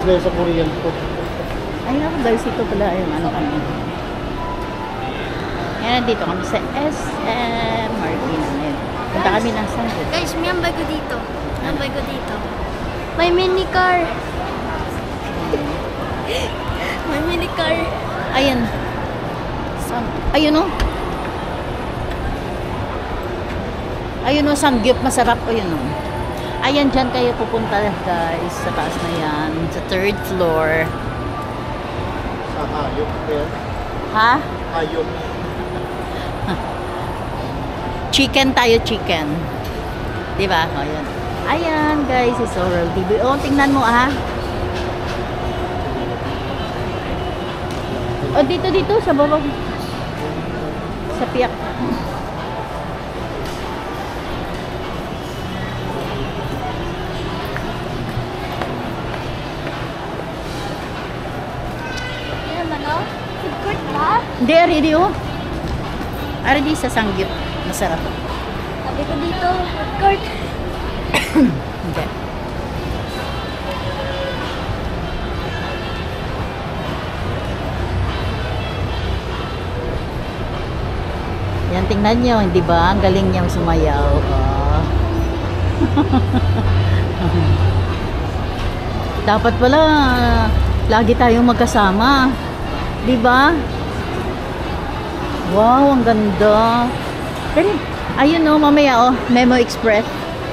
na yun sa Korean food. Ayun ako guys, ito pala yung ano kami. Yan, dito kami sa SM Marikina ngayon. Punta kami ng Sanggol. Guys, may ambay ko dito. Ambay ko dito. May mini car. May mini car. Ayan. Ayun o. Ayun o, Samgyup. Masarap o yun o. Ayan, dyan kayo pupunta guys. Sa taas na yan. Sa 3rd floor. Sa hayop. Ha? Hayop. Chicken tayo, chicken. Diba? O, ayan. Ayan, guys. It's Oral TV. O, tingnan mo, ha? O, dito, sa baba. Sa piyak. Yan, ano? Food court ba? Hindi, ready, o. Ready sa Samgyup. Masarap. Sabi ko dito, food court. Hindi. Yan, tingnan nyo, hindi ba? Ang galing niyang sumayaw. Oh. Dapat pala, lagi tayong magkasama. Di ba? Wow, ang ganda. Pero, ayun o, mamaya o, Memo Express.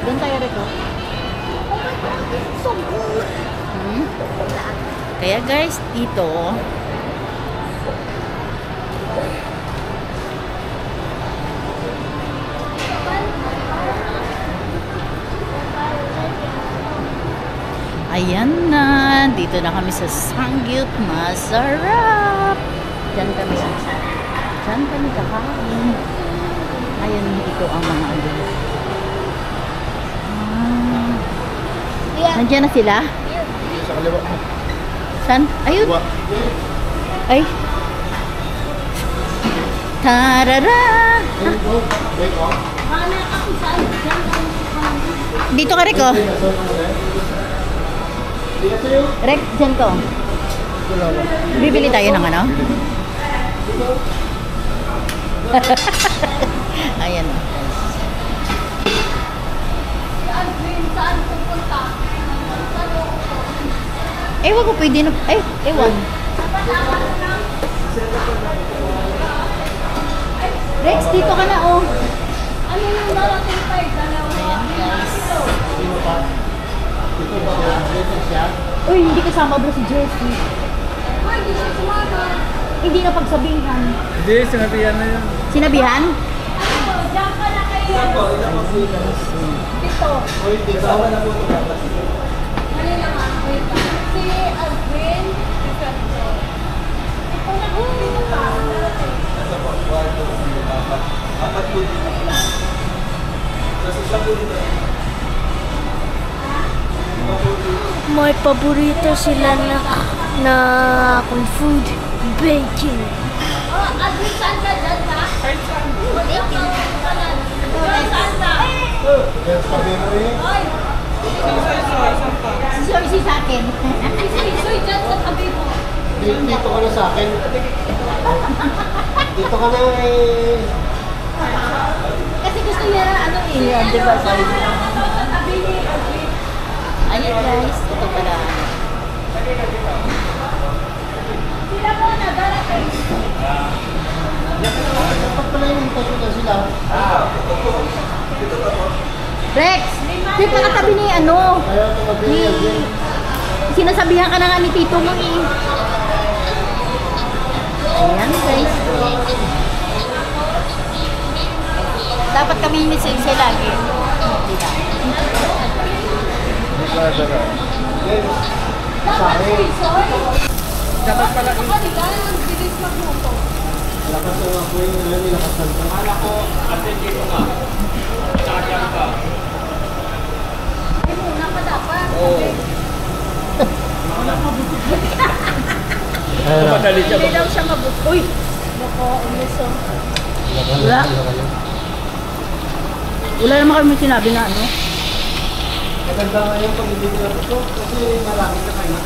Doon tayo rito. Oh my God, it's so good. Kaya guys, dito, ayan na, dito na kami sa Samgyup. Masarap. Diyan kami kakain. Ayan, ito ang mga ano. Nandiyan na sila? Sa kaliwa. Saan? Ayun. Ay. Tarara! Dito ka, Rico. Rek, dyan ko. Bibili tayo ng ano? Ayan. Saan pupunta? Ewan ko, pwede na. Ay, ewan. Rex, dito ka na, oh. Ano yung narating tayo? Ayan, guys. Dito siya. Uy, hindi kasama bro si Jessie. Ay, di siya sumagot. Hindi na pagsabihan. Hindi, sinabihan na yun. Sinabihan? Ano, diyan ka na kayo. Dito. Uy, dito. Mali naman. Wait lang. Si Alvin. Ito na. Dito ka. Apat po dito. Kasi sa po dito. May paborito sila na kung food. Bacon. Oh, Alvin, saan ka dyan ka? Saan ka? Saan ka? Yan, sabi mo eh. Si sa akin. Soy dyan sa tabi mo. Dito ka na sa akin. Dito ka na eh. Kasi gusto niya ano eh. Yan, di ba? Sorry. Tabi ni Alvin. Ayan guys, ito pala. Sila po na darating. Dapat pala yung tayo na sila. Rex, dito ka katabi ni ano. Ayaw ito mag-real din. Sinasabihan ka na nga ni Tito mo eh. Ayan guys. Dapat kami ni Sensei lagi. Diba? Sa akin. Dapat pala yung bilis magluto. Lakas ang ako yung nilakasan ko. Akala ko, atin dito ka. Tsaka ka. Ay, muna pa dapat. Oo. Hindi daw siya mabut. Uy! Bako, umiso. Wala. Wala naman kami sinabi na ano. Maganda nga yung pag-ibig na ito kasi marami ka kayo.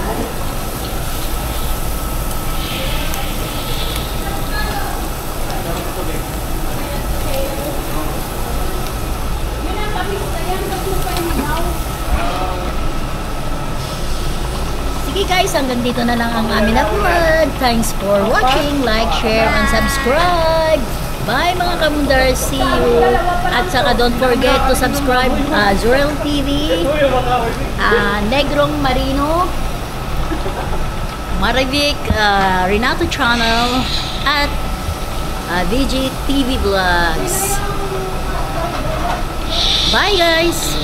Sige guys, hanggang dito na lang ang amin na vlog. Thanks for watching. Like, share, and subscribe. Bye mga kamundar. See you. At saka don't forget to subscribe Zurel TV, Negrong Marino, Marivic, Renato Channel, at VG TV Vlogs. Bye guys!